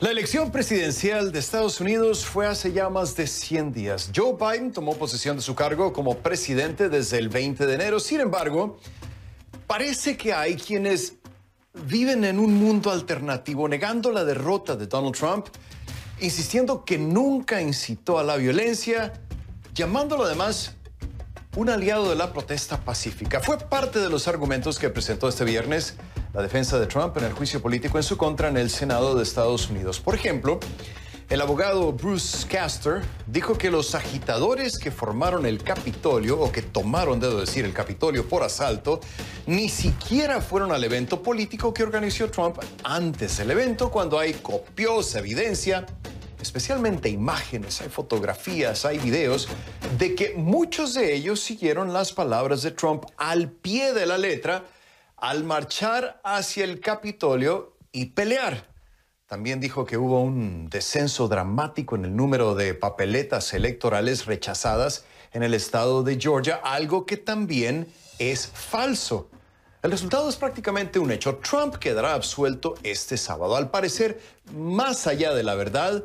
La elección presidencial de Estados Unidos fue hace ya más de 100 días. Joe Biden tomó posesión de su cargo como presidente desde el 20 de enero. Sin embargo, parece que hay quienes viven en un mundo alternativo, negando la derrota de Donald Trump, insistiendo que nunca incitó a la violencia, llamándolo además un aliado de la protesta pacífica. Fue parte de los argumentos que presentó este viernes la defensa de Trump en el juicio político en su contra en el Senado de Estados Unidos. Por ejemplo, el abogado Bruce Castor dijo que los agitadores que formaron el Capitolio, o que tomaron, debo decir, el Capitolio por asalto, ni siquiera fueron al evento político que organizó Trump antes del evento, cuando hay copiosa evidencia, especialmente imágenes, hay fotografías, hay videos, de que muchos de ellos siguieron las palabras de Trump al pie de la letra al marchar hacia el Capitolio y pelear. También dijo que hubo un descenso dramático en el número de papeletas electorales rechazadas en el estado de Georgia, algo que también es falso. El resultado es prácticamente un hecho. Trump quedará absuelto este sábado. Al parecer, más allá de la verdad,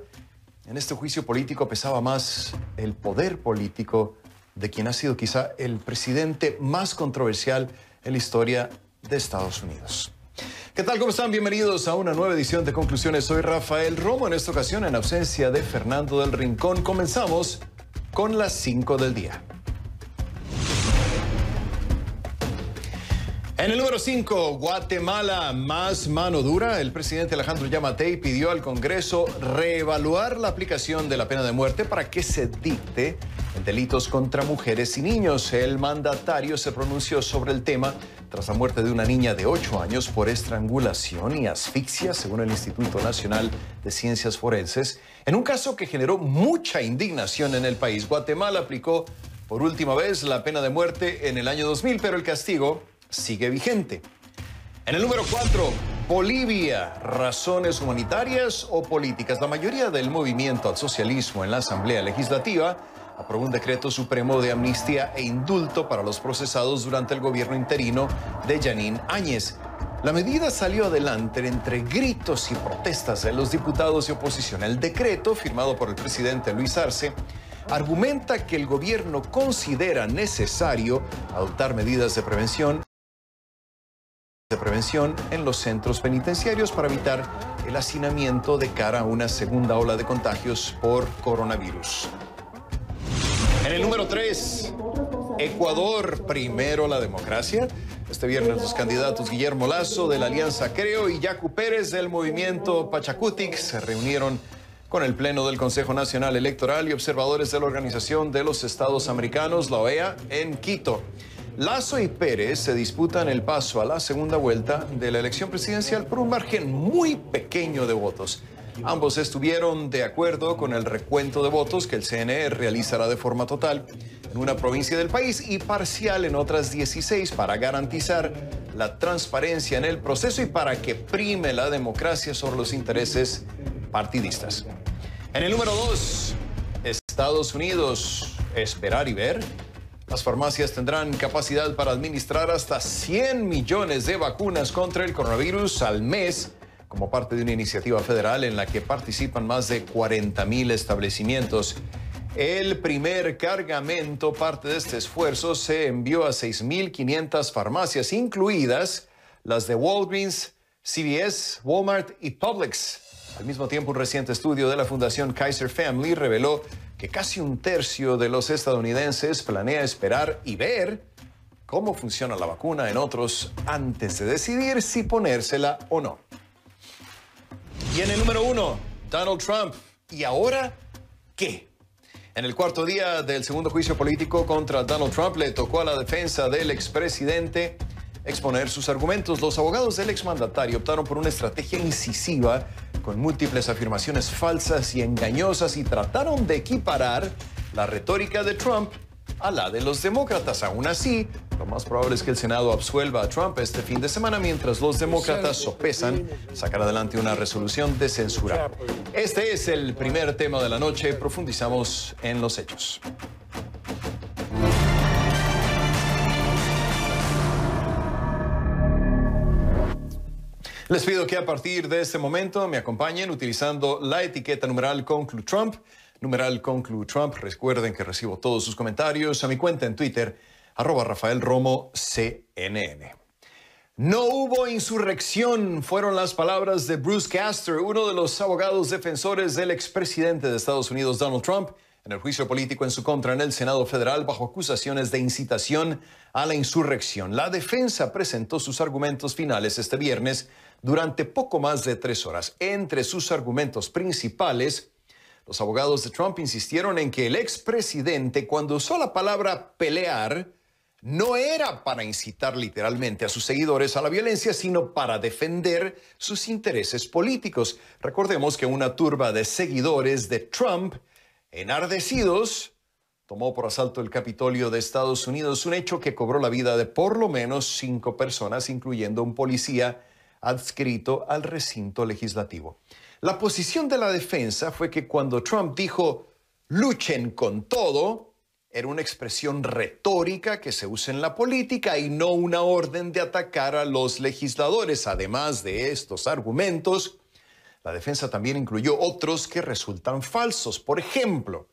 en este juicio político pesaba más el poder político de quien ha sido quizá el presidente más controversial en la historia de Estados Unidos. ¿Qué tal? ¿Cómo están? Bienvenidos a una nueva edición de Conclusiones. Soy Rafael Romo. En esta ocasión, en ausencia de Fernando del Rincón, comenzamos con las 5 del día. En el número 5, Guatemala, más mano dura. El presidente Alejandro Yamatei pidió al Congreso reevaluar la aplicación de la pena de muerte para que se dicte en delitos contra mujeres y niños. El mandatario se pronunció sobre el tema tras la muerte de una niña de 8 años por estrangulación y asfixia, según el Instituto Nacional de Ciencias Forenses, en un caso que generó mucha indignación en el país. Guatemala aplicó por última vez la pena de muerte en el año 2000, pero el castigo sigue vigente. En el número 4, Bolivia, razones humanitarias o políticas. La mayoría del movimiento al socialismo en la Asamblea Legislativa aprobó un decreto supremo de amnistía e indulto para los procesados durante el gobierno interino de Jeanine Áñez. La medida salió adelante entre gritos y protestas de los diputados de oposición. El decreto, firmado por el presidente Luis Arce, argumenta que el gobierno considera necesario adoptar medidas de prevención en los centros penitenciarios para evitar el hacinamiento de cara a una segunda ola de contagios por coronavirus. En el número 3, Ecuador, primero la democracia. Este viernes los candidatos Guillermo Lasso de la Alianza Creo y Yacu Pérez del movimiento Pachacutic se reunieron con el Pleno del Consejo Nacional Electoral y observadores de la Organización de los Estados Americanos, la OEA, en Quito. Lasso y Pérez se disputan el paso a la segunda vuelta de la elección presidencial por un margen muy pequeño de votos. Ambos estuvieron de acuerdo con el recuento de votos que el CNE realizará de forma total en una provincia del país y parcial en otras 16 para garantizar la transparencia en el proceso y para que prime la democracia sobre los intereses partidistas. En el número 2, Estados Unidos, esperar y ver. Las farmacias tendrán capacidad para administrar hasta 100 millones de vacunas contra el coronavirus al mes, como parte de una iniciativa federal en la que participan más de 40,000 establecimientos. El primer cargamento, parte de este esfuerzo, se envió a 6,500 farmacias, incluidas las de Walgreens, CVS, Walmart y Publix. Al mismo tiempo, un reciente estudio de la Fundación Kaiser Family reveló que casi un tercio de los estadounidenses planea esperar y ver cómo funciona la vacuna en otros antes de decidir si ponérsela o no. Y en el número 1, Donald Trump. ¿Y ahora qué? En el cuarto día del segundo juicio político contra Donald Trump le tocó a la defensa del expresidente exponer sus argumentos. Los abogados del exmandatario optaron por una estrategia incisiva con múltiples afirmaciones falsas y engañosas y trataron de equiparar la retórica de Trump a la de los demócratas. Aún así, lo más probable es que el Senado absuelva a Trump este fin de semana mientras los demócratas sopesan sacar adelante una resolución de censura. Este es el primer tema de la noche. Profundizamos en los hechos. Les pido que a partir de este momento me acompañen utilizando la etiqueta numeral #ConcluTrump. Numeral #ConcluTrump. Recuerden que recibo todos sus comentarios a mi cuenta en Twitter, @RafaelRomoCNN. No hubo insurrección, fueron las palabras de Bruce Castor, uno de los abogados defensores del expresidente de Estados Unidos, Donald Trump, en el juicio político en su contra en el Senado Federal bajo acusaciones de incitación a la insurrección. La defensa presentó sus argumentos finales este viernes durante poco más de 3 horas. Entre sus argumentos principales, los abogados de Trump insistieron en que el expresidente, cuando usó la palabra pelear, no era para incitar literalmente a sus seguidores a la violencia, sino para defender sus intereses políticos. Recordemos que una turba de seguidores de Trump, enardecidos, tomó por asalto el Capitolio de Estados Unidos, un hecho que cobró la vida de por lo menos 5 personas, incluyendo un policía adscrito al recinto legislativo. La posición de la defensa fue que cuando Trump dijo "luchen con todo", era una expresión retórica que se usa en la política y no una orden de atacar a los legisladores. Además de estos argumentos, la defensa también incluyó otros que resultan falsos. Por ejemplo,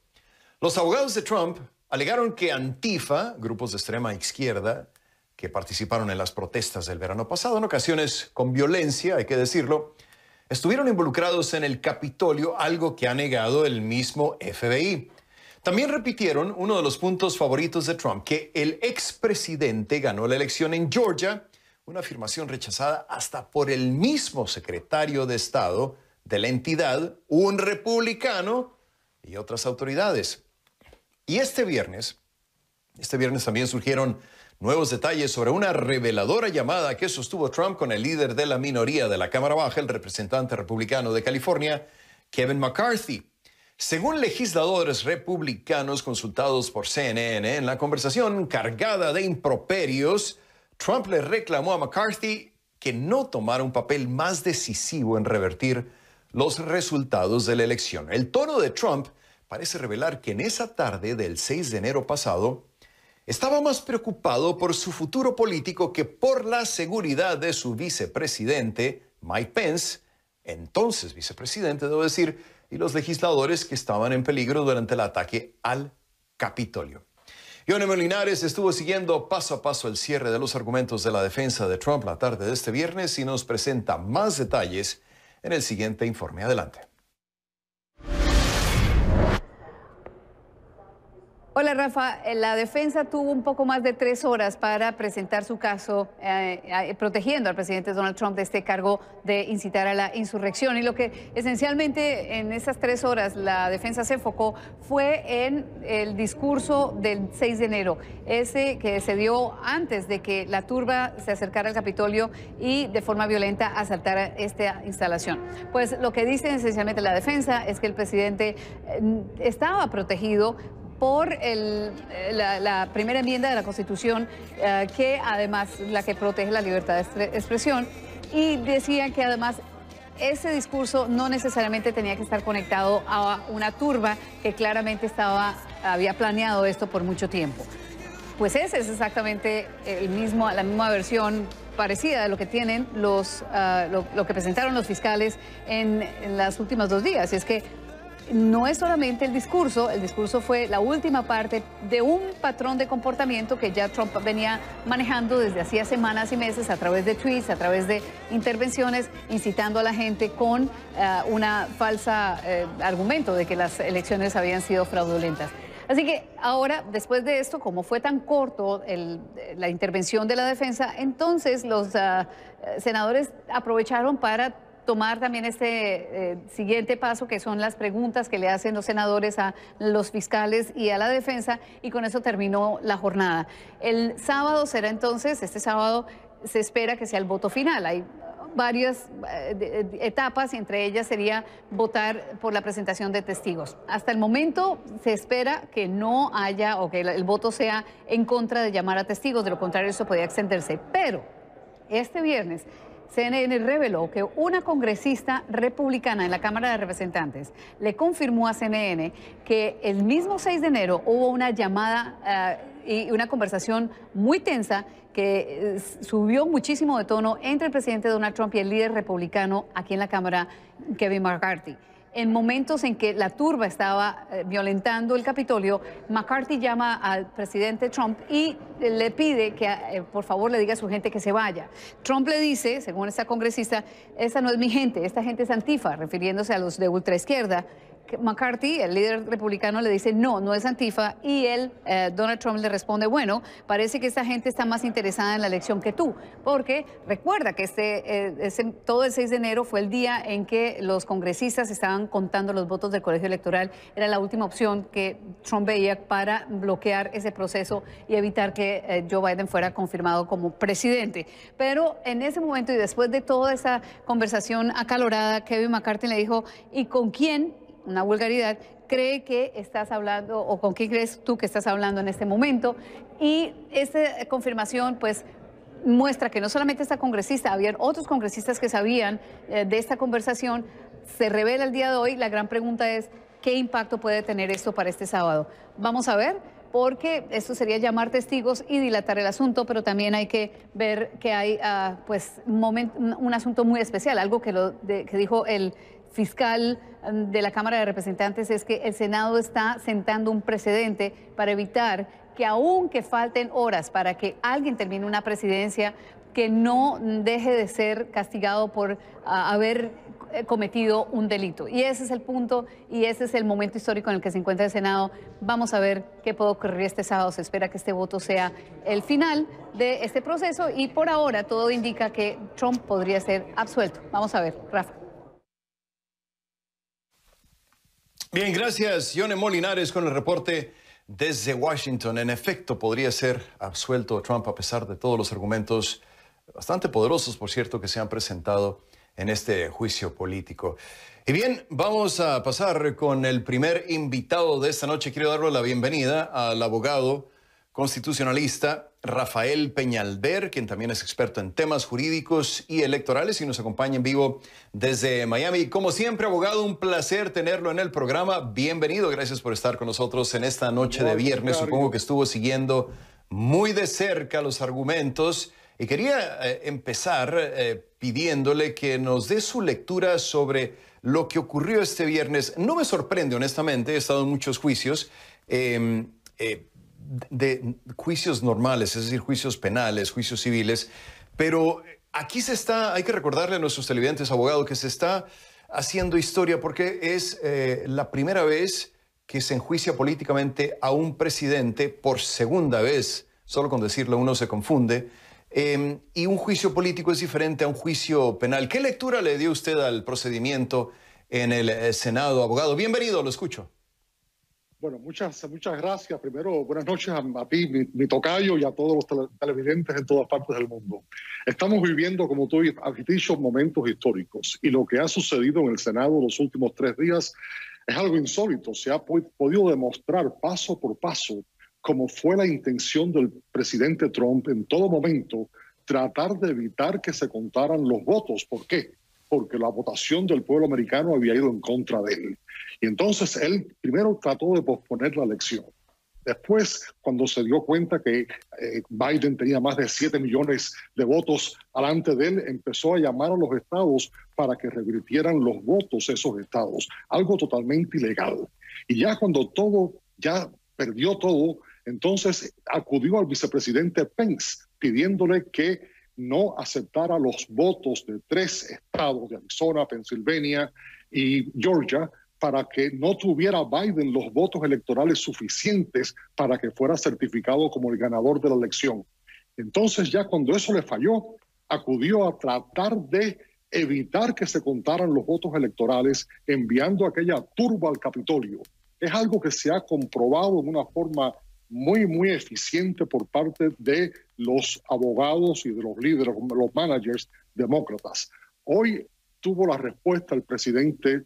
los abogados de Trump alegaron que Antifa, grupos de extrema izquierda que participaron en las protestas del verano pasado, en ocasiones con violencia, hay que decirlo, estuvieron involucrados en el Capitolio, algo que ha negado el mismo FBI. También repitieron uno de los puntos favoritos de Trump, que el expresidente ganó la elección en Georgia, una afirmación rechazada hasta por el mismo secretario de Estado de la entidad, un republicano y otras autoridades. Y este viernes también surgieron nuevos detalles sobre una reveladora llamada que sostuvo Trump con el líder de la minoría de la Cámara Baja, el representante republicano de California, Kevin McCarthy. Según legisladores republicanos consultados por CNN, en la conversación cargada de improperios, Trump le reclamó a McCarthy que no tomara un papel más decisivo en revertir los resultados de la elección. El tono de Trump parece revelar que en esa tarde del 6 de enero pasado estaba más preocupado por su futuro político que por la seguridad de su vicepresidente, Mike Pence, entonces vicepresidente, debo decir, y los legisladores que estaban en peligro durante el ataque al Capitolio. Yonemon Linares estuvo siguiendo paso a paso el cierre de los argumentos de la defensa de Trump la tarde de este viernes y nos presenta más detalles en el siguiente informe. Adelante. Hola Rafa, la defensa tuvo un poco más de 3 horas para presentar su caso protegiendo al presidente Donald Trump de este cargo de incitar a la insurrección. Y lo que esencialmente en esas 3 horas la defensa se enfocó fue en el discurso del 6 de enero, ese que se dio antes de que la turba se acercara al Capitolio y de forma violenta asaltara esta instalación. Pues lo que dice esencialmente la defensa es que el presidente estaba protegido por la primera enmienda de la Constitución, que además la que protege la libertad de expresión, y decían que además ese discurso no necesariamente tenía que estar conectado a una turba que claramente había planeado esto por mucho tiempo. Pues ese es exactamente la misma versión parecida de lo que tienen lo que presentaron los fiscales en las últimas 2 días. Y es que no es solamente el discurso fue la última parte de un patrón de comportamiento que ya Trump venía manejando desde hacía semanas y meses a través de tweets, a través de intervenciones, incitando a la gente con una falsa argumento de que las elecciones habían sido fraudulentas. Así que ahora, después de esto, como fue tan corto la intervención de la defensa, entonces los senadores aprovecharon para tomar también este siguiente paso, que son las preguntas que le hacen los senadores a los fiscales y a la defensa, y con eso terminó la jornada. El sábado será entonces, este sábado se espera que sea el voto final. Hay varias etapas y entre ellas sería votar por la presentación de testigos. Hasta el momento se espera que no haya o que el voto sea en contra de llamar a testigos, de lo contrario eso podría extenderse. Pero este viernes CNN reveló que una congresista republicana en la Cámara de Representantes le confirmó a CNN que el mismo 6 de enero hubo una llamada y una conversación muy tensa que subió muchísimo de tono entre el presidente Donald Trump y el líder republicano aquí en la Cámara, Kevin McCarthy. En momentos en que la turba estaba violentando el Capitolio, McCarthy llama al presidente Trump y le pide que por favor le diga a su gente que se vaya. Trump le dice, según esta congresista, esta no es mi gente, esta gente es Antifa, refiriéndose a los de ultraizquierda. McCarthy, el líder republicano, le dice no es Antifa, y Donald Trump le responde, bueno, parece que esta gente está más interesada en la elección que tú, porque recuerda que todo el 6 de enero fue el día en que los congresistas estaban contando los votos del colegio electoral. Era la última opción que Trump veía para bloquear ese proceso y evitar que Joe Biden fuera confirmado como presidente. Pero en ese momento y después de toda esa conversación acalorada, Kevin McCarthy le dijo, ¿y con quién? Una vulgaridad, cree que estás hablando o con quién crees tú que estás hablando en este momento. Y esta confirmación pues muestra que no solamente esta congresista, habían otros congresistas que sabían de esta conversación. Se revela el día de hoy. La gran pregunta es, ¿qué impacto puede tener esto para este sábado? Vamos a ver, porque esto sería llamar testigos y dilatar el asunto, pero también hay que ver que hay un asunto muy especial, algo que dijo el fiscal de la Cámara de Representantes, es que el Senado está sentando un precedente para evitar que, aunque falten horas para que alguien termine una presidencia, que no deje de ser castigado por haber cometido un delito. Y ese es el punto y ese es el momento histórico en el que se encuentra el Senado. Vamos a ver qué puede ocurrir este sábado. Se espera que este voto sea el final de este proceso y por ahora todo indica que Trump podría ser absuelto. Vamos a ver, Rafa. Bien, gracias, Yone Molinares, con el reporte desde Washington. En efecto, podría ser absuelto Trump a pesar de todos los argumentos bastante poderosos, por cierto, que se han presentado en este juicio político. Y bien, vamos a pasar con el primer invitado de esta noche. Quiero darle la bienvenida al abogado constitucionalista Rafael Peñalver, quien también es experto en temas jurídicos y electorales y nos acompaña en vivo desde Miami. Como siempre, abogado, un placer tenerlo en el programa. Bienvenido, gracias por estar con nosotros en esta noche de viernes. Supongo que estuvo siguiendo muy de cerca los argumentos y quería empezar pidiéndole que nos dé su lectura sobre lo que ocurrió este viernes. No me sorprende, honestamente, he estado en muchos juicios, de juicios normales, es decir, juicios penales, juicios civiles, pero aquí hay que recordarle a nuestros televidentes, abogado, que se está haciendo historia porque es la primera vez que se enjuicia políticamente a un presidente por segunda vez. Solo con decirlo uno se confunde. Y un juicio político es diferente a un juicio penal. ¿Qué lectura le dio usted al procedimiento en el Senado, abogado? Bienvenido, lo escucho. Bueno, muchas gracias. Primero, buenas noches a ti, mi tocayo, y a todos los televidentes en todas partes del mundo. Estamos viviendo, como tú has dicho, momentos históricos. Y lo que ha sucedido en el Senado los últimos 3 días es algo insólito. Se ha podido demostrar paso por paso cómo fue la intención del presidente Trump en todo momento tratar de evitar que se contaran los votos. ¿Por qué? Porque la votación del pueblo americano había ido en contra de él. Y entonces él primero trató de posponer la elección. Después, cuando se dio cuenta que Biden tenía más de 7 millones de votos delante de él, empezó a llamar a los estados para que revirtieran los votos de esos estados. Algo totalmente ilegal. Y ya cuando ya perdió todo, entonces acudió al vicepresidente Pence pidiéndole que no aceptara los votos de 3 estados, de Arizona, Pensilvania y Georgia, para que no tuviera Biden los votos electorales suficientes para que fuera certificado como el ganador de la elección. Entonces, ya cuando eso le falló, acudió a tratar de evitar que se contaran los votos electorales, enviando aquella turba al Capitolio. Es algo que se ha comprobado en una forma muy eficiente por parte de los abogados y de los líderes, los managers demócratas. Hoy tuvo la respuesta el expresidente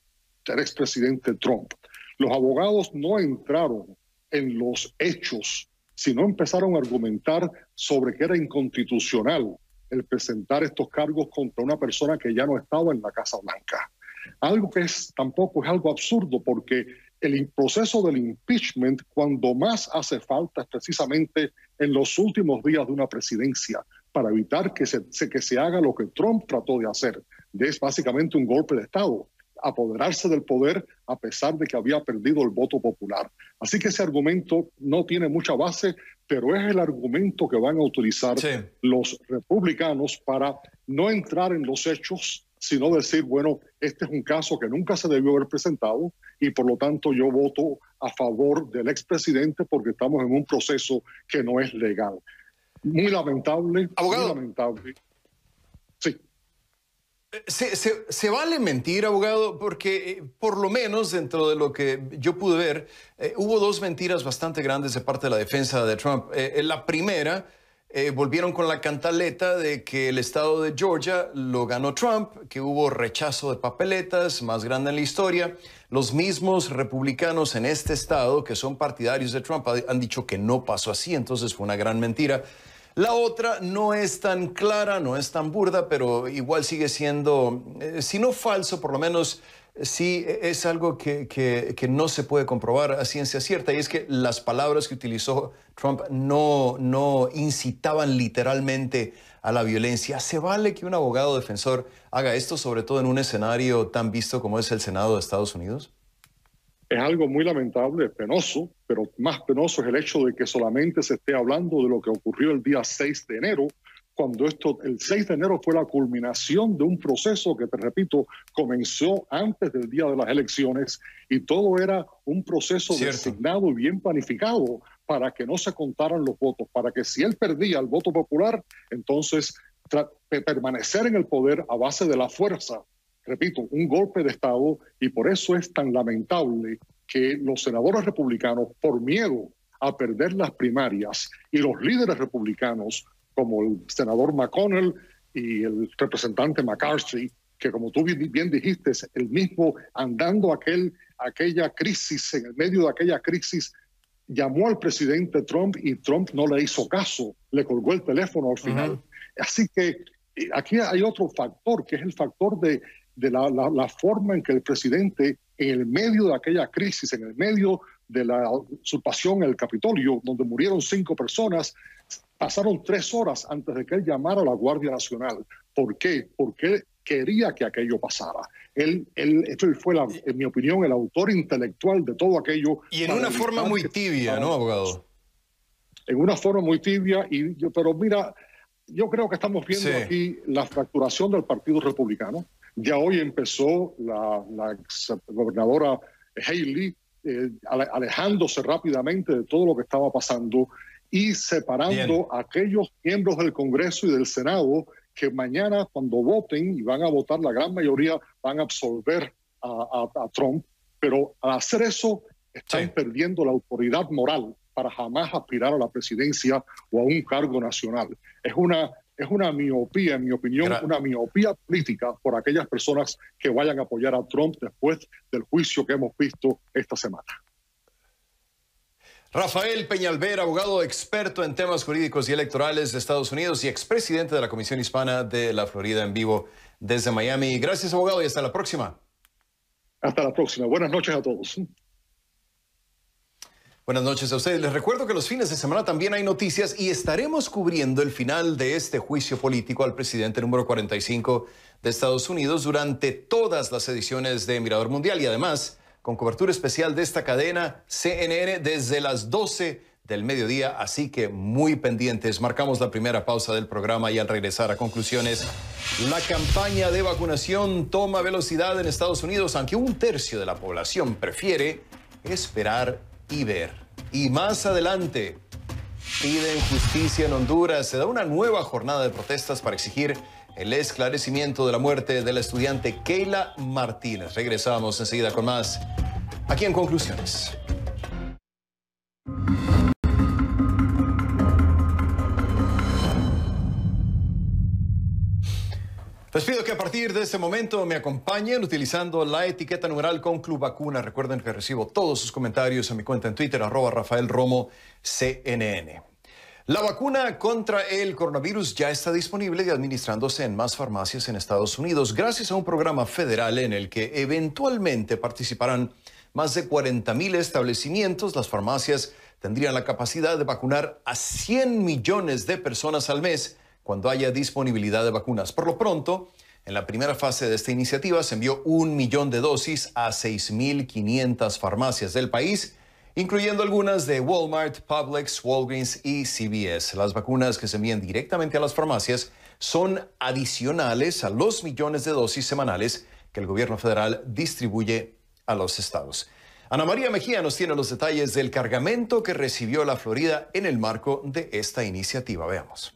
Trump. Los abogados no entraron en los hechos, sino empezaron a argumentar sobre que era inconstitucional el presentar estos cargos contra una persona que ya no estaba en la Casa Blanca. Algo que tampoco es algo absurdo, porque el proceso del impeachment, cuando más hace falta, es precisamente en los últimos días de una presidencia, para evitar que se haga lo que Trump trató de hacer. Es básicamente un golpe de Estado, apoderarse del poder a pesar de que había perdido el voto popular. Así que ese argumento no tiene mucha base, pero es el argumento que van a utilizar los republicanos para no entrar en los hechos, sino decir, bueno, este es un caso que nunca se debió haber presentado y por lo tanto yo voto a favor del expresidente porque estamos en un proceso que no es legal. Muy lamentable. Abogado. Muy lamentable. Sí. ¿Se vale mentir, abogado? Porque por lo menos dentro de lo que yo pude ver, hubo dos mentiras bastante grandes de parte de la defensa de Trump. La primera, volvieron con la cantaleta de que el estado de Georgia lo ganó Trump, que hubo rechazo de papeletas, más grande en la historia. Los mismos republicanos en este estado, que son partidarios de Trump, han dicho que no pasó así, entonces fue una gran mentira. La otra no es tan clara, no es tan burda, pero igual sigue siendo, si no falso, por lo menos sí es algo que no se puede comprobar a ciencia cierta, y es que las palabras que utilizó Trump no incitaban literalmente a la violencia. ¿Se vale que un abogado defensor haga esto, sobre todo en un escenario tan visto como es el Senado de Estados Unidos? Es algo muy lamentable, penoso, pero más penoso es el hecho de que solamente se esté hablando de lo que ocurrió el día 6 de enero, cuando el 6 de enero fue la culminación de un proceso que, te repito, comenzó antes del día de las elecciones y todo era un proceso designado y bien planificado para que no se contaran los votos, para que si él perdía el voto popular, entonces permanecer en el poder a base de la fuerza. Repito, un golpe de Estado, y por eso es tan lamentable que los senadores republicanos, por miedo a perder las primarias, y los líderes republicanos, como el senador McConnell y el representante McCarthy, que como tú bien dijiste, el mismo andando aquella crisis, en el medio de aquella crisis, llamó al presidente Trump y Trump no le hizo caso, le colgó el teléfono al final. Así que aquí hay otro factor, que es el factor de la forma en que el presidente, en el medio de aquella crisis, en el medio de la usurpación en el Capitolio, donde murieron 5 personas, pasaron 3 horas antes de que él llamara a la Guardia Nacional. ¿Por qué? Porque él quería que aquello pasara. Él fue, en mi opinión, el autor intelectual de todo aquello. Y en una forma muy tibia, ¿no, abogado? En una forma muy tibia, pero mira, yo creo que estamos viendo aquí la fracturación del Partido Republicano. Ya hoy empezó la ex gobernadora Haley alejándose rápidamente de todo lo que estaba pasando y separando a aquellos miembros del Congreso y del Senado que mañana, cuando voten, y van a votar, la gran mayoría van a absolver a Trump, pero al hacer eso están perdiendo la autoridad moral para jamás aspirar a la presidencia o a un cargo nacional. Es una miopía, en mi opinión, una miopía política por aquellas personas que vayan a apoyar a Trump después del juicio que hemos visto esta semana. Rafael Peñalver, abogado experto en temas jurídicos y electorales de Estados Unidos y expresidente de la Comisión Hispana de la Florida, en vivo desde Miami. Gracias, abogado, y hasta la próxima. Hasta la próxima. Buenas noches a todos. Buenas noches a ustedes. Les recuerdo que los fines de semana también hay noticias y estaremos cubriendo el final de este juicio político al presidente número 45 de Estados Unidos durante todas las ediciones de Mirador Mundial y además con cobertura especial de esta cadena CNN desde las 12 del mediodía, así que muy pendientes. Marcamos la primera pausa del programa y al regresar a conclusiones, la campaña de vacunación toma velocidad en Estados Unidos, aunque 1/3 de la población prefiere esperar y ver. Y más adelante, piden justicia en Honduras. Se da una nueva jornada de protestas para exigir el esclarecimiento de la muerte de la estudiante Keila Martínez. Regresamos enseguida con más aquí en Conclusiones. Les pido que a partir de este momento me acompañen utilizando la etiqueta numeral con Club Vacuna. Recuerden que recibo todos sus comentarios en mi cuenta en Twitter, @RafaelRomoCNN. La vacuna contra el coronavirus ya está disponible y administrándose en más farmacias en Estados Unidos, gracias a un programa federal en el que eventualmente participarán más de 40,000 establecimientos. Las farmacias tendrían la capacidad de vacunar a 100 millones de personas al mes cuando haya disponibilidad de vacunas. Por lo pronto, en la primera fase de esta iniciativa se envió 1 millón de dosis a 6,500 farmacias del país, incluyendo algunas de Walmart, Publix, Walgreens y CVS. Las vacunas que se envían directamente a las farmacias son adicionales a los millones de dosis semanales que el gobierno federal distribuye a los estados. Ana María Mejía nos tiene los detalles del cargamento que recibió la Florida en el marco de esta iniciativa. Veamos.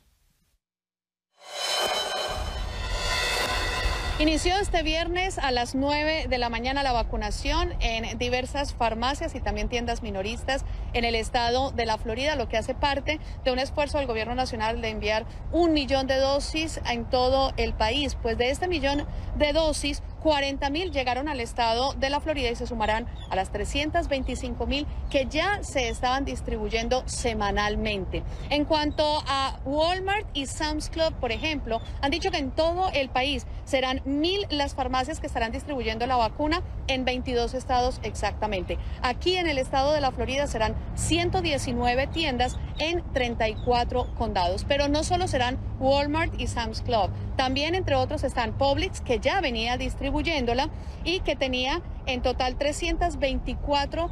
Inició este viernes a las 9 de la mañana la vacunación en diversas farmacias y también tiendas minoristas en el estado de la Florida, lo que hace parte de un esfuerzo del gobierno nacional de enviar 1 millón de dosis en todo el país. Pues de este millón de dosis, 40,000 llegaron al estado de la Florida y se sumarán a las 325,000 que ya se estaban distribuyendo semanalmente. En cuanto a Walmart y Sam's Club, por ejemplo, han dicho que en todo el país serán 1,000 las farmacias que estarán distribuyendo la vacuna en 22 estados exactamente. Aquí en el estado de la Florida serán 119 tiendas en 34 condados. Pero no solo serán Walmart y Sam's Club, también entre otros están Publix, que ya venía distribuyéndola y que tenía en total 324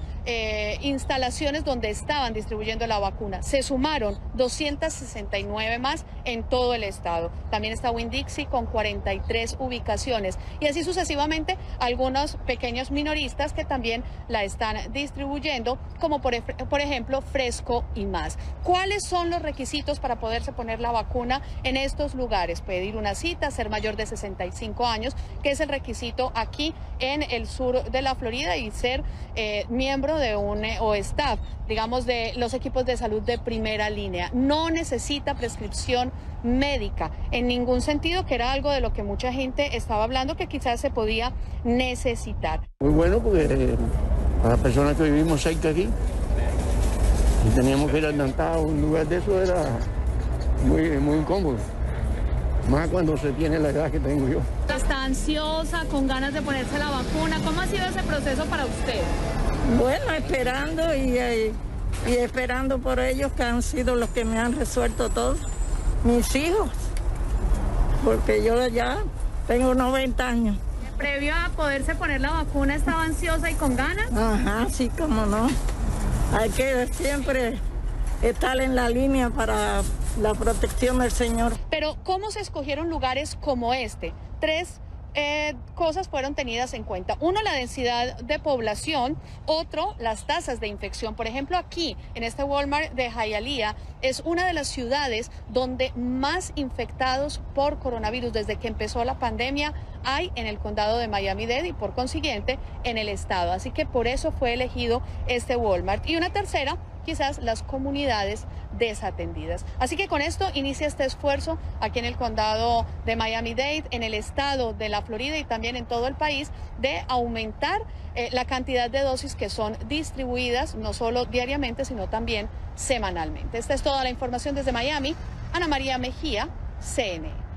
instalaciones donde estaban distribuyendo la vacuna. Se sumaron 269 más en todo el estado. También está Winn-Dixie con 43 ubicaciones y así sucesivamente algunos pequeños minoristas que también la están distribuyendo, como por ejemplo Fresco y más. ¿Cuáles son los requisitos para poderse poner la vacuna en estos lugares? Pedir una cita, ser mayor de 65 años, que es el requisito aquí en el sur de la Florida, y ser miembro de o staff, digamos, de los equipos de salud de primera línea. No necesita prescripción médica en ningún sentido, que era algo de lo que mucha gente estaba hablando que quizás se podía necesitar. Muy bueno, porque para las personas que vivimos cerca aquí, si teníamos que ir al Nantao, un lugar de eso era muy incómodo, más cuando se tiene la edad que tengo yo. Está ansiosa, con ganas de ponerse la vacuna. ¿Cómo ha sido ese proceso para usted? Bueno, esperando y esperando por ellos, que han sido los que me han resuelto todo. Mis hijos, porque yo ya tengo 90 años. Previo a poderse poner la vacuna, ¿estaba ansiosa y con ganas? Ajá, sí, cómo no. Hay que siempre estar en la línea para la protección del Señor. Pero ¿cómo se escogieron lugares como este? Tres cosas fueron tenidas en cuenta. Uno, la densidad de población. Otro, las tasas de infección. Por ejemplo, aquí en este Walmart de Hialeah es una de las ciudades donde más infectados por coronavirus desde que empezó la pandemia hay en el condado de Miami-Dade y por consiguiente en el estado. Así que por eso fue elegido este Walmart. Y una tercera, quizás las comunidades desatendidas. Así que con esto inicia este esfuerzo aquí en el condado de Miami-Dade, en el estado de la Florida y también en todo el país, de aumentar la cantidad de dosis que son distribuidas, no solo diariamente, sino también semanalmente. Esta es toda la información desde Miami. Ana María Mejía, CNN.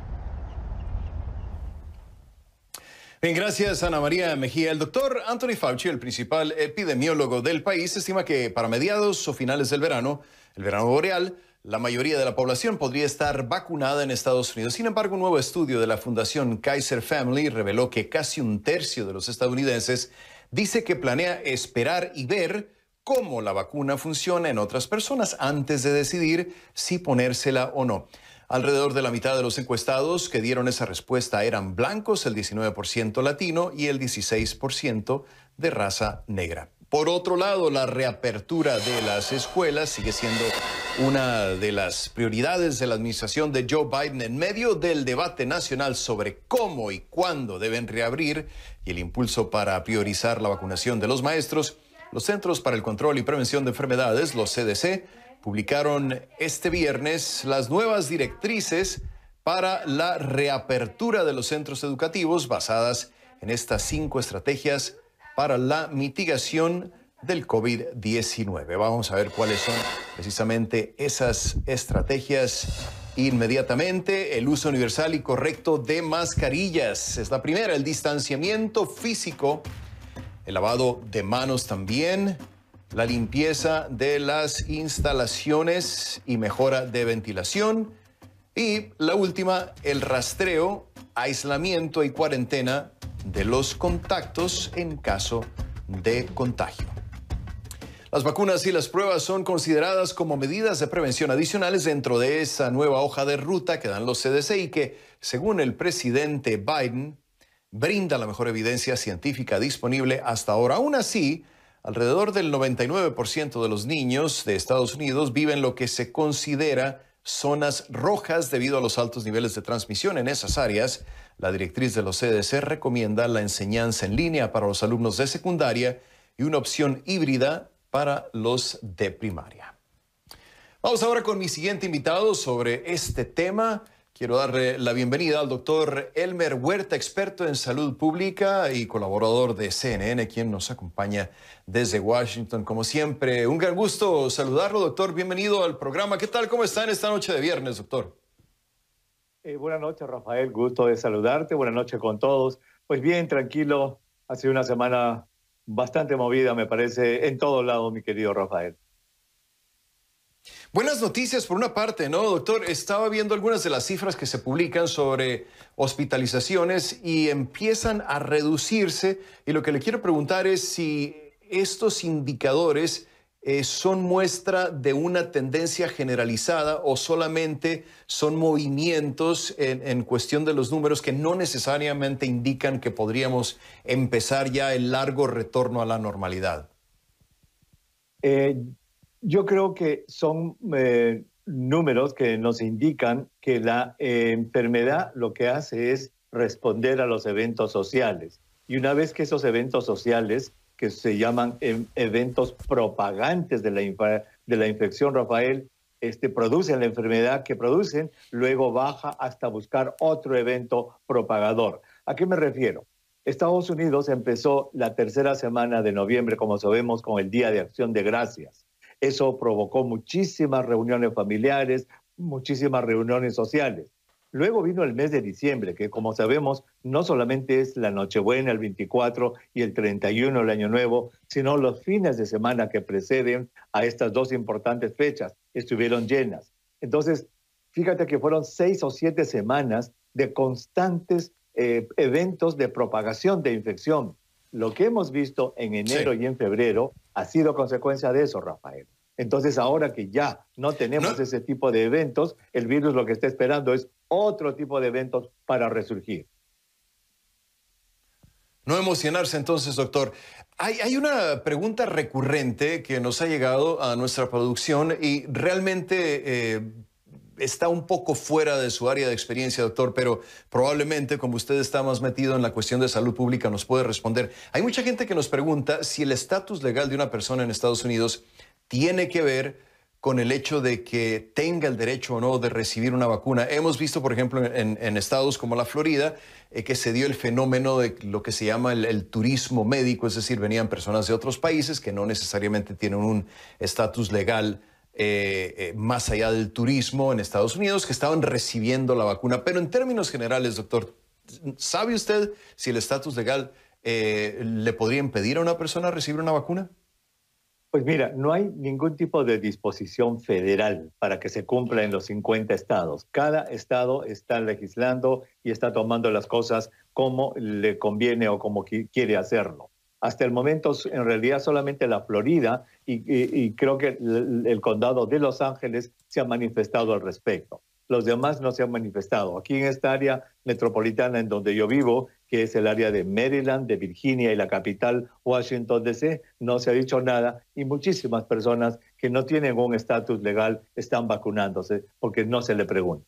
Bien, gracias Ana María Mejía. El doctor Anthony Fauci, el principal epidemiólogo del país, estima que para mediados o finales del verano, el verano boreal, la mayoría de la población podría estar vacunada en Estados Unidos. Sin embargo, un nuevo estudio de la Fundación Kaiser Family reveló que casi 1/3 de los estadounidenses dice que planea esperar y ver cómo la vacuna funciona en otras personas antes de decidir si ponérsela o no. Alrededor de la mitad de los encuestados que dieron esa respuesta eran blancos, el 19% latino y el 16% de raza negra. Por otro lado, la reapertura de las escuelas sigue siendo una de las prioridades de la administración de Joe Biden en medio del debate nacional sobre cómo y cuándo deben reabrir y el impulso para priorizar la vacunación de los maestros. Los Centros para el Control y Prevención de Enfermedades, los CDC, publicaron este viernes las nuevas directrices para la reapertura de los centros educativos basadas en estas 5 estrategias para la mitigación del COVID-19. Vamos a ver cuáles son precisamente esas estrategias inmediatamente. El uso universal y correcto de mascarillas es la primera. El distanciamiento físico el lavado de manos también, la limpieza de las instalaciones y mejora de ventilación. Y la última, el rastreo, aislamiento y cuarentena de los contactos en caso de contagio. Las vacunas y las pruebas son consideradas como medidas de prevención adicionales dentro de esa nueva hoja de ruta que dan los CDC y que, según el presidente Biden, brinda la mejor evidencia científica disponible hasta ahora. Aún así, alrededor del 99% de los niños de Estados Unidos viven lo que se considera zonas rojas debido a los altos niveles de transmisión en esas áreas. La directriz de los CDC recomienda la enseñanza en línea para los alumnos de secundaria y una opción híbrida para los de primaria. Vamos ahora con mi siguiente invitado sobre este tema. Quiero darle la bienvenida al doctor Elmer Huerta, experto en salud pública y colaborador de CNN, quien nos acompaña desde Washington. Como siempre, un gran gusto saludarlo, doctor. Bienvenido al programa. ¿Qué tal? ¿Cómo está en esta noche de viernes, doctor? Buenas noches, Rafael. Gusto de saludarte. Buenas noches con todos. Pues bien, tranquilo. Ha sido una semana bastante movida, me parece, en todos lados, mi querido Rafael. Buenas noticias por una parte, ¿no, doctor? Estaba viendo algunas de las cifras que se publican sobre hospitalizaciones y empiezan a reducirse. Y lo que le quiero preguntar es si estos indicadores son muestra de una tendencia generalizada o solamente son movimientos en cuestión de los números que no necesariamente indican que podríamos empezar ya el largo retorno a la normalidad. Yo creo que son números que nos indican que la enfermedad lo que hace es responder a los eventos sociales. Y una vez que esos eventos sociales, que se llaman eventos propagantes de la infección, Rafael, producen la enfermedad que producen, luego baja hasta buscar otro evento propagador. ¿A qué me refiero? Estados Unidos empezó la tercera semana de noviembre, como sabemos, con el Día de Acción de Gracias. Eso provocó muchísimas reuniones familiares, muchísimas reuniones sociales. Luego vino el mes de diciembre, que como sabemos, no solamente es la Nochebuena, el 24 y el 31, el Año Nuevo, sino los fines de semana que preceden a estas dos importantes fechas estuvieron llenas. Entonces, fíjate que fueron 6 o 7 semanas de constantes eventos de propagación de infección. Lo que hemos visto en enero y en febrero ha sido consecuencia de eso, Rafael. Entonces, ahora que ya no tenemos ese tipo de eventos, el virus lo que está esperando es otro tipo de eventos para resurgir. No emocionarse entonces, doctor. Hay una pregunta recurrente que nos ha llegado a nuestra producción y realmente está un poco fuera de su área de experiencia, doctor, pero probablemente, como usted está más metido en la cuestión de salud pública, nos puede responder. Hay mucha gente que nos pregunta si el estatus legal de una persona en Estados Unidos tiene que ver con el hecho de que tenga el derecho o no de recibir una vacuna. Hemos visto, por ejemplo, en estados como la Florida, que se dio el fenómeno de lo que se llama el turismo médico, es decir, venían personas de otros países que no necesariamente tienen un estatus legal más allá del turismo en Estados Unidos, que estaban recibiendo la vacuna. Pero en términos generales, doctor, ¿sabe usted si el estatus legal le podría impedir a una persona recibir una vacuna? Pues mira, no hay ningún tipo de disposición federal para que se cumpla en los 50 estados. Cada estado está legislando y está tomando las cosas como le conviene o como quiere hacerlo. Hasta el momento, en realidad, solamente la Florida y creo que el condado de Los Ángeles se ha manifestado al respecto. Los demás no se han manifestado. Aquí en esta área metropolitana en donde yo vivo, que es el área de Maryland, de Virginia y la capital Washington, D.C., no se ha dicho nada y muchísimas personas que no tienen un estatus legal están vacunándose porque no se le pregunta.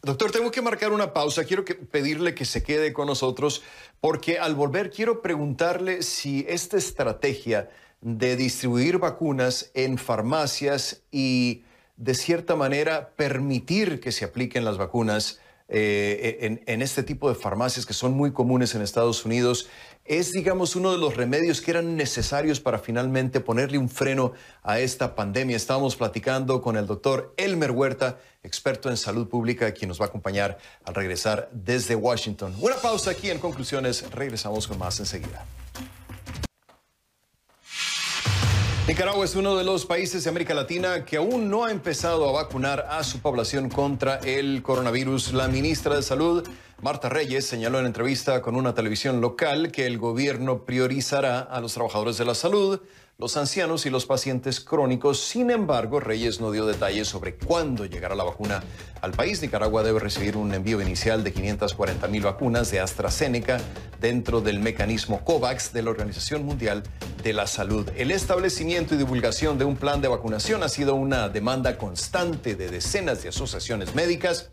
Doctor, tengo que marcar una pausa. Quiero pedirle que se quede con nosotros porque al volver quiero preguntarle si esta estrategia de distribuir vacunas en farmacias y de cierta manera permitir que se apliquen las vacunas en este tipo de farmacias que son muy comunes en Estados Unidos, es, digamos, uno de los remedios que eran necesarios para finalmente ponerle un freno a esta pandemia. Estábamos platicando con el doctor Elmer Huerta, experto en salud pública, quien nos va a acompañar al regresar desde Washington. Una pausa aquí en Conclusiones. Regresamos con más enseguida. Nicaragua es uno de los países de América Latina que aún no ha empezado a vacunar a su población contra el coronavirus. La ministra de Salud, Marta Reyes, señaló en entrevista con una televisión local que el gobierno priorizará a los trabajadores de la salud, los ancianos y los pacientes crónicos. Sin embargo, Reyes no dio detalles sobre cuándo llegará la vacuna al país. Nicaragua debe recibir un envío inicial de 540,000 vacunas de AstraZeneca dentro del mecanismo COVAX de la Organización Mundial de la Salud. El establecimiento y divulgación de un plan de vacunación ha sido una demanda constante de decenas de asociaciones médicas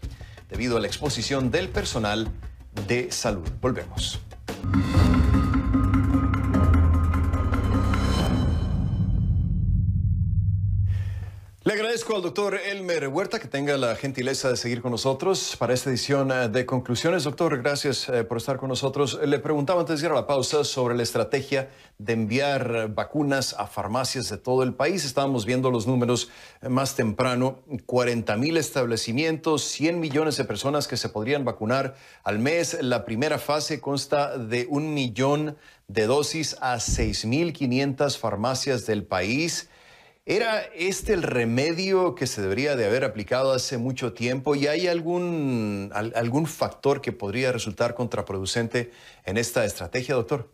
debido a la exposición del personal de salud. Volvemos. Le agradezco al doctor Elmer Huerta que tenga la gentileza de seguir con nosotros para esta edición de Conclusiones. Doctor, gracias por estar con nosotros. Le preguntaba antes de ir a la pausa sobre la estrategia de enviar vacunas a farmacias de todo el país. Estábamos viendo los números más temprano. 40,000 establecimientos, 100 millones de personas que se podrían vacunar al mes. La primera fase consta de 1 millón de dosis a 6,500 farmacias del país. ¿Era este el remedio que se debería de haber aplicado hace mucho tiempo? ¿Y hay algún factor que podría resultar contraproducente en esta estrategia, doctor?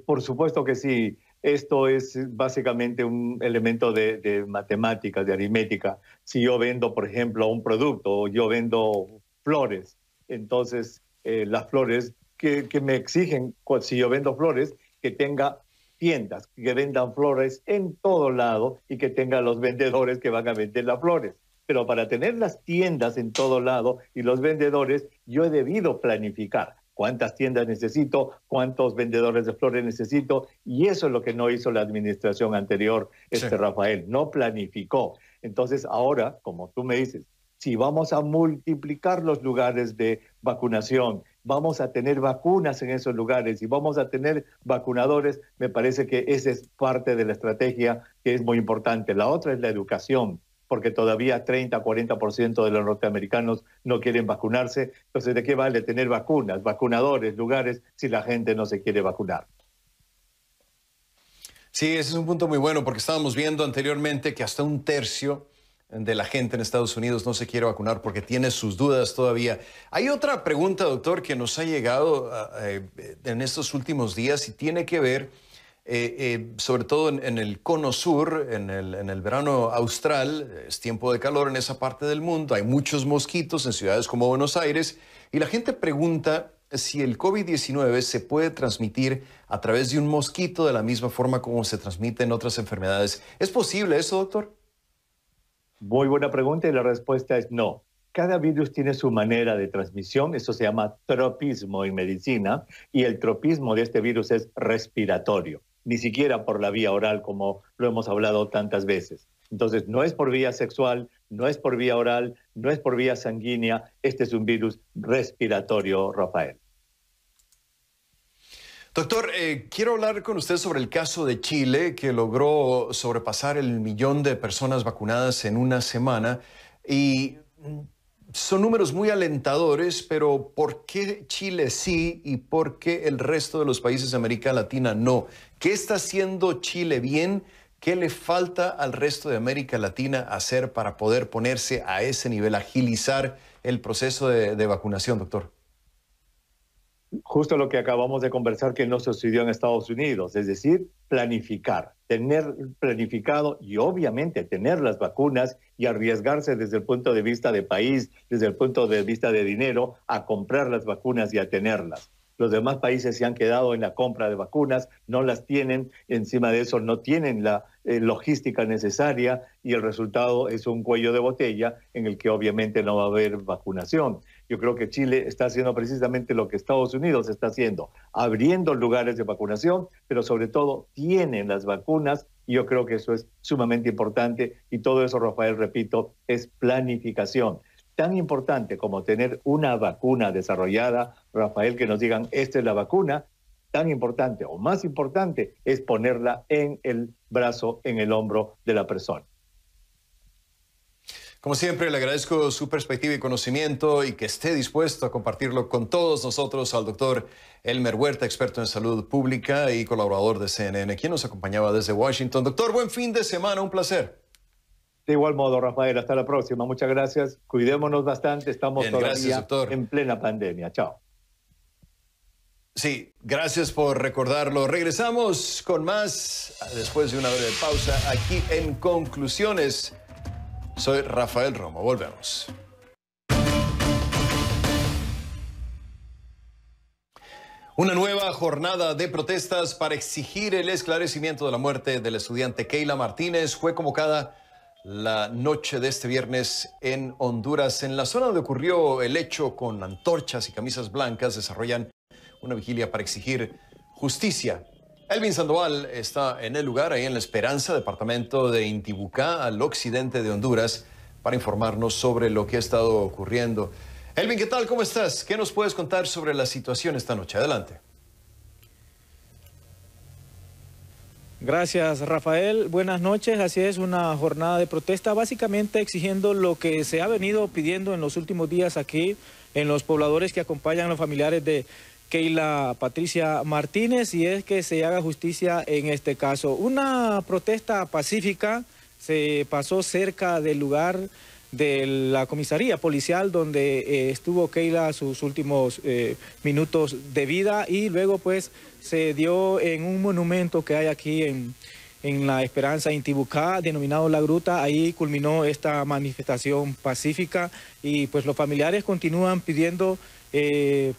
Por supuesto que sí. Esto es básicamente un elemento de matemáticas, de aritmética. Si yo vendo, por ejemplo, un producto o yo vendo flores, entonces las flores que me exigen, si yo vendo flores, que tenga tiendas que vendan flores en todo lado y que tengan los vendedores que van a vender las flores. Pero para tener las tiendas en todo lado y los vendedores, yo he debido planificar cuántas tiendas necesito, cuántos vendedores de flores necesito, y eso es lo que no hizo la administración anterior, Sí. Rafael, no planificó. Entonces ahora, como tú me dices, si vamos a multiplicar los lugares de vacunación, vamos a tener vacunas en esos lugares y vamos a tener vacunadores, me parece que esa es parte de la estrategia que es muy importante. La otra es la educación, porque todavía 30-40% de los norteamericanos no quieren vacunarse. Entonces, ¿de qué vale tener vacunas, vacunadores, lugares, si la gente no se quiere vacunar? Sí, ese es un punto muy bueno porque estábamos viendo anteriormente que hasta 1/3 de la gente en Estados Unidos no se quiere vacunar porque tiene sus dudas todavía. Hay otra pregunta, doctor, que nos ha llegado en estos últimos días y tiene que ver, sobre todo en el cono sur, en el verano austral. Es tiempo de calor en esa parte del mundo, hay muchos mosquitos en ciudades como Buenos Aires y la gente pregunta si el COVID-19 se puede transmitir a través de un mosquito de la misma forma como se transmite en otras enfermedades. ¿Es posible eso, doctor? Muy buena pregunta y la respuesta es no. Cada virus tiene su manera de transmisión, eso se llama tropismo en medicina, y el tropismo de este virus es respiratorio, ni siquiera por la vía oral como lo hemos hablado tantas veces. Entonces, no es por vía sexual, no es por vía oral, no es por vía sanguínea, este es un virus respiratorio, Rafael. Doctor, quiero hablar con usted sobre el caso de Chile, que logró sobrepasar el 1 millón de personas vacunadas en una semana. Y son números muy alentadores, pero ¿por qué Chile sí y por qué el resto de los países de América Latina no? ¿Qué está haciendo Chile bien? ¿Qué le falta al resto de América Latina hacer para poder ponerse a ese nivel, agilizar el proceso de vacunación, doctor? Justo lo que acabamos de conversar que no sucedió en Estados Unidos, es decir, planificar, tener planificado y obviamente tener las vacunas y arriesgarse desde el punto de vista de país, desde el punto de vista de dinero, a comprar las vacunas y a tenerlas. Los demás países se han quedado en la compra de vacunas, no las tienen, encima de eso no tienen la logística necesaria y el resultado es un cuello de botella en el que obviamente no va a haber vacunación. Yo creo que Chile está haciendo precisamente lo que Estados Unidos está haciendo, abriendo lugares de vacunación, pero sobre todo tienen las vacunas y yo creo que eso es sumamente importante y todo eso, Rafael, repito, es planificación. tan importante como tener una vacuna desarrollada, Rafael, que nos digan, esta es la vacuna, tan importante o más importante es ponerla en el brazo, en el hombro de la persona. Como siempre, le agradezco su perspectiva y conocimiento y que esté dispuesto a compartirlo con todos nosotros al doctor Elmer Huerta, experto en salud pública y colaborador de CNN, quien nos acompañaba desde Washington. Doctor, buen fin de semana, un placer. De igual modo, Rafael, hasta la próxima. Muchas gracias. Cuidémonos bastante, estamos todavía en plena pandemia. Chao. Sí, gracias por recordarlo. Regresamos con más después de una breve pausa aquí en Conclusiones. Soy Rafael Romo. Volvemos. Una nueva jornada de protestas para exigir el esclarecimiento de la muerte del estudiante Keila Martínez fue convocada la noche de este viernes en Honduras. En la zona donde ocurrió el hecho, con antorchas y camisas blancas, desarrollan una vigilia para exigir justicia. Elvin Sandoval está en el lugar, ahí en La Esperanza, departamento de Intibucá, al occidente de Honduras, para informarnos sobre lo que ha estado ocurriendo. Elvin, ¿qué tal? ¿Cómo estás? ¿Qué nos puedes contar sobre la situación esta noche? Adelante. Gracias, Rafael. Buenas noches. Así es, una jornada de protesta básicamente exigiendo lo que se ha venido pidiendo en los últimos días aquí en los pobladores que acompañan a los familiares de Keila Patricia Martínez, y es que se haga justicia en este caso. Una protesta pacífica se pasó cerca del lugar de la comisaría policial donde estuvo Keila sus últimos minutos de vida, y luego pues se dio en un monumento que hay aquí en La Esperanza, Intibucá, denominado La Gruta. Ahí culminó esta manifestación pacífica y pues los familiares continúan pidiendo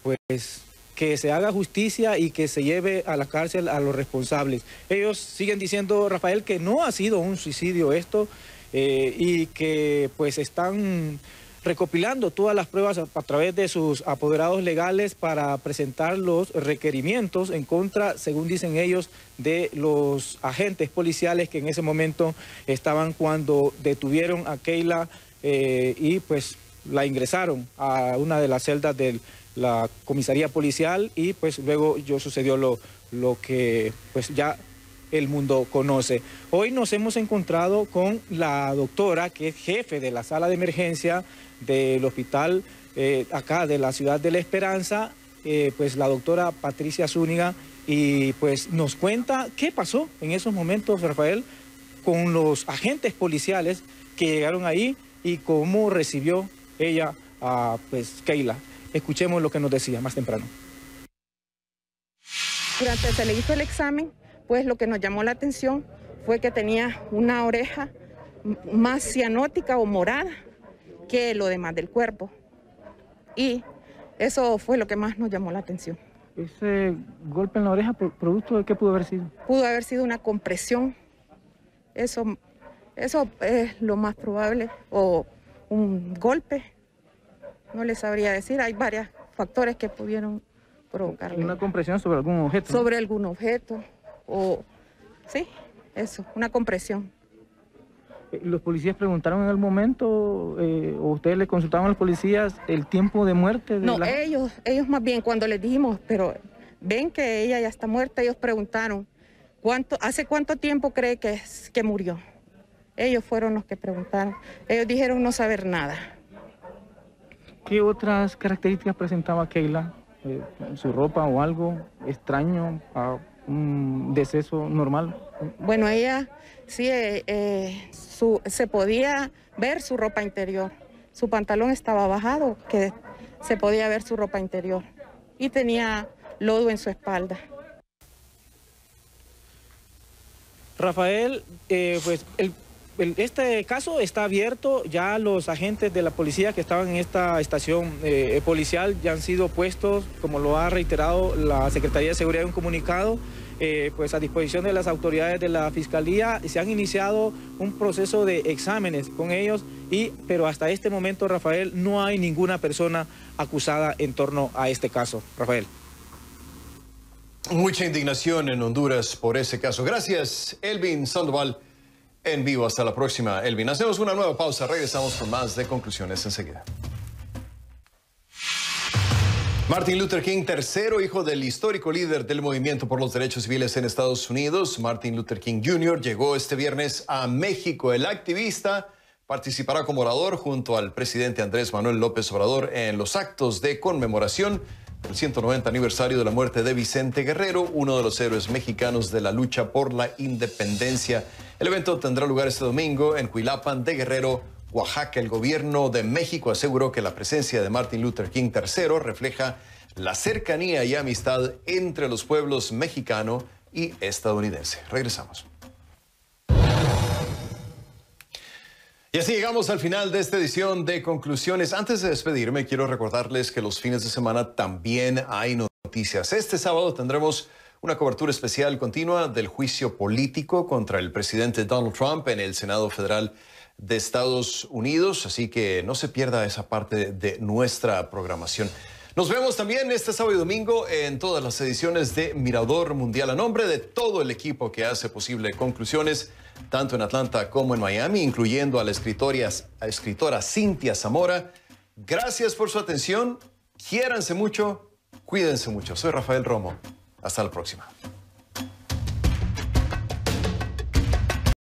pues que se haga justicia y que se lleve a la cárcel a los responsables. Ellos siguen diciendo, Rafael, que no ha sido un suicidio esto, y que pues están recopilando todas las pruebas a través de sus apoderados legales para presentar los requerimientos en contra, según dicen ellos, de los agentes policiales que en ese momento estaban cuando detuvieron a Keila y pues la ingresaron a una de las celdas de la comisaría policial, y pues luego sucedió lo que pues ya el mundo conoce. Hoy nos hemos encontrado con la doctora, que es jefe de la sala de emergencia del hospital acá de la ciudad de La Esperanza, pues la doctora Patricia Zúñiga, y pues nos cuenta qué pasó en esos momentos, Rafael, con los agentes policiales que llegaron ahí y cómo recibió ella a pues Keila. Escuchemos lo que nos decía más temprano. Durante se le hizo el examen, pues lo que nos llamó la atención fue que tenía una oreja más cianótica o morada que lo demás del cuerpo. Y eso fue lo que más nos llamó la atención. ¿Ese golpe en la oreja, producto de qué pudo haber sido? Pudo haber sido una compresión. Eso es lo más probable. O un golpe. No les sabría decir. Hay varios factores que pudieron provocarle. ¿Una compresión sobre algún objeto? Sobre algún objeto. O sí, eso, una compresión. ¿Los policías preguntaron en el momento, o ustedes le consultaron a los policías el tiempo de muerte? No, ellos más bien cuando les dijimos, pero ven que ella ya está muerta, ellos preguntaron, ¿hace cuánto tiempo cree que murió? Ellos fueron los que preguntaron. Ellos dijeron no saber nada. ¿Qué otras características presentaba Keila? ¿Su ropa o algo extraño a un deceso normal? Bueno, ella sí, se podía ver su ropa interior. Su pantalón estaba bajado, que se podía ver su ropa interior. Y tenía lodo en su espalda. Rafael, pues este caso está abierto. Ya los agentes de la policía que estaban en esta estación policial ya han sido puestos, como lo ha reiterado la Secretaría de Seguridad en un comunicado, pues a disposición de las autoridades de la Fiscalía. Se han iniciado un proceso de exámenes con ellos, pero hasta este momento, Rafael, no hay ninguna persona acusada en torno a este caso. Rafael. Mucha indignación en Honduras por ese caso. Gracias, Elvin Sandoval, en vivo. Hasta la próxima, Elvin. Hacemos una nueva pausa. Regresamos con más de Conclusiones enseguida. Martin Luther King III, hijo del histórico líder del movimiento por los derechos civiles en Estados Unidos, Martin Luther King Jr., llegó este viernes a México. El activista participará como orador junto al presidente Andrés Manuel López Obrador en los actos de conmemoración del 190 aniversario de la muerte de Vicente Guerrero, uno de los héroes mexicanos de la lucha por la independencia. El evento tendrá lugar este domingo en Cuilapan de Guerrero, Oaxaca. El gobierno de México aseguró que la presencia de Martin Luther King III refleja la cercanía y amistad entre los pueblos mexicano y estadounidense. Regresamos. Y así llegamos al final de esta edición de Conclusiones. Antes de despedirme, quiero recordarles que los fines de semana también hay noticias. Este sábado tendremos una cobertura especial continua del juicio político contra el presidente Donald Trump en el Senado Federal de Estados Unidos, así que no se pierda esa parte de nuestra programación. Nos vemos también este sábado y domingo en todas las ediciones de Mirador Mundial. A nombre de todo el equipo que hace posible Conclusiones, tanto en Atlanta como en Miami, incluyendo a la escritora Cintia Zamora, gracias por su atención, quiéranse mucho, cuídense mucho. Soy Rafael Romo. Hasta la próxima.